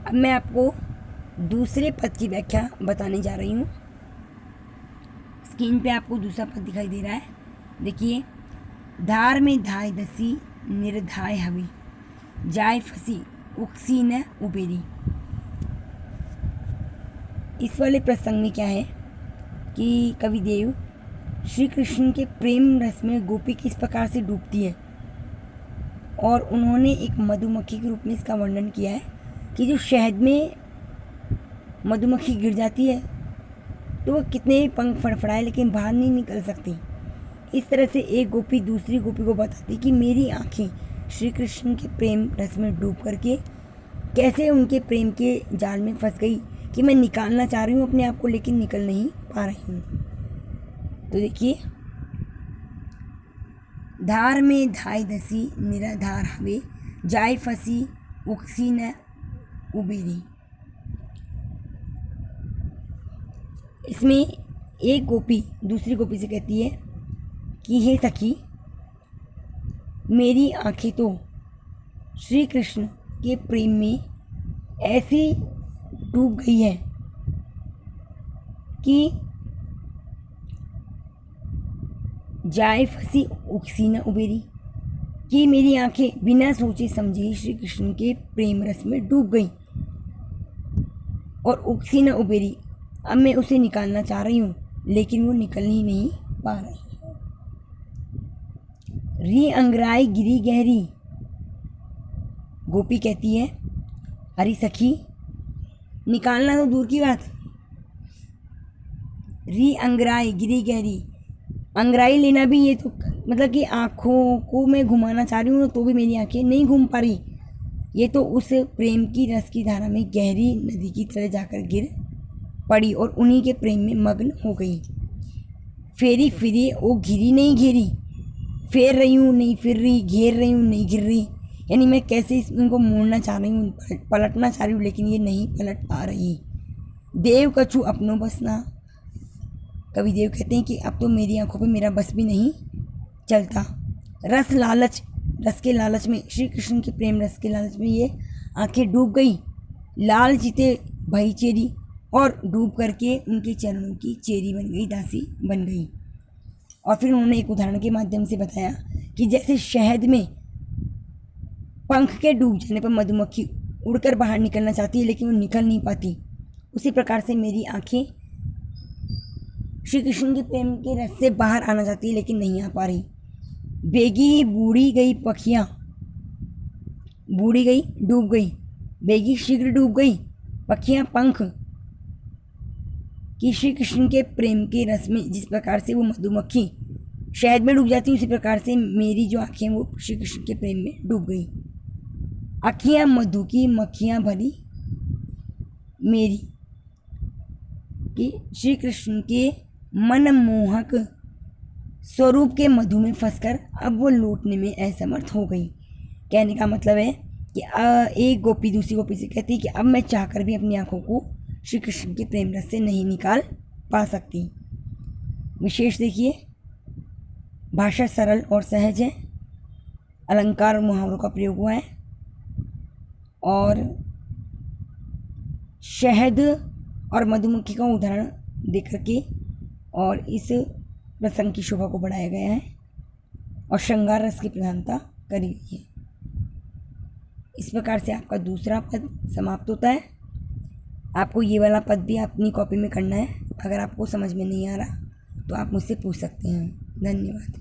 अब मैं आपको दूसरे पद की व्याख्या बताने जा रही हूँ। स्क्रीन पे आपको दूसरा पद दिखाई दे रहा है, देखिए। धार में धाय दसी निर्धाय हवी, जाय फसी उक्सी न उबेरी। इस वाले प्रसंग में क्या है कि कविदेव श्री कृष्ण के प्रेम रस में गोपी किस प्रकार से डूबती है, और उन्होंने एक मधुमक्खी के रूप में इसका वर्णन किया है कि जो शहद में मधुमक्खी गिर जाती है तो वह कितने ही पंख फड़फड़ाए लेकिन बाहर नहीं निकल सकती। इस तरह से एक गोपी दूसरी गोपी को बताती कि मेरी आँखें श्री कृष्ण के प्रेम रस में डूब करके कैसे उनके प्रेम के जाल में फंस गई कि मैं निकालना चाह रही हूँ अपने आप को लेकिन निकल नहीं पा रही हूँ। तो देखिए, धार में धाय दसी निराधार हवे, जाय फसी उक्सी न उबेरी। इसमें एक गोपी दूसरी गोपी से कहती है कि हे सखी, मेरी आंखें तो श्री कृष्ण के प्रेम में ऐसी डूब गई है कि जाए फंसी उक्सी न उबेरी, कि मेरी आंखें बिना सोचे समझे श्री कृष्ण के प्रेम रस में डूब गई और उक्सी न उबेरी। अब मैं उसे निकालना चाह रही हूँ लेकिन वो निकल ही नहीं पा रही। री अंगराई गिरी गहरी, गोपी कहती है अरे सखी, निकालना तो दूर की बात, री अंगराई गिरी गहरी, अंगराई लेना भी ये तो मतलब कि आँखों को मैं घुमाना चाह रही हूँ तो भी मेरी आँखें नहीं घूम पा रही। ये तो उस प्रेम की रस की धारा में गहरी नदी की तरह जाकर गिर पड़ी और उन्हीं के प्रेम में मग्न हो गई। फेरी फिरी वो घिरी नहीं घेरी, फेर रही हूँ नहीं फिर रही, घेर रही हूँ नहीं घिर रही। यानी मैं कैसे इनको मोड़ना चाह रही हूँ, पलटना चाह रही हूँ लेकिन ये नहीं पलट पा रही। देव कछु अपनों बसना, कवि देव कहते हैं कि अब तो मेरी आंखों पे मेरा बस भी नहीं चलता। रस लालच, रस के लालच में, श्री कृष्ण के प्रेम रस के लालच में ये आंखें डूब गई। लाल जीते भई चेरी, और डूब करके उनके चरणों की चेरी बन गई, दासी बन गई। और फिर उन्होंने एक उदाहरण के माध्यम से बताया कि जैसे शहद में पंख के डूब जाने पर मधुमक्खी उड़कर बाहर निकलना चाहती है लेकिन वो निकल नहीं पाती, उसी प्रकार से मेरी आंखें श्री कृष्ण के प्रेम के रस से बाहर आना चाहती है लेकिन नहीं आ पा रही। बेगी बूढ़ी गई पखियाँ, बूढ़ी गई डूब गई, बेगी शीघ्र डूब गई, पखियाँ पंख, कि श्री कृष्ण के प्रेम के रस में जिस प्रकार से वो मधुमक्खी शहद में डूब जाती है उसी प्रकार से मेरी जो आँखें वो श्री कृष्ण के प्रेम में डूब गई। आँखियाँ मधु की मक्खियाँ भरी मेरी, कि श्री कृष्ण के मनमोहक स्वरूप के मधु में फंसकर अब वो लौटने में असमर्थ हो गई। कहने का मतलब है कि एक गोपी दूसरी गोपी से कहती है कि अब मैं चाहकर भी अपनी आँखों को श्री कृष्ण के प्रेम रस से नहीं निकाल पा सकती। विशेष देखिए, भाषा सरल और सहज है, अलंकार और मुहावरों का प्रयोग हुआ है, और शहद और मधुमक्खी का उदाहरण देकर के और इस प्रसंग की शोभा को बढ़ाया गया है और श्रृंगार रस की प्रधानता करी गई है। इस प्रकार से आपका दूसरा पद समाप्त होता है। आपको ये वाला पद भी अपनी कॉपी में करना है। अगर आपको समझ में नहीं आ रहा तो आप मुझसे पूछ सकते हैं। धन्यवाद।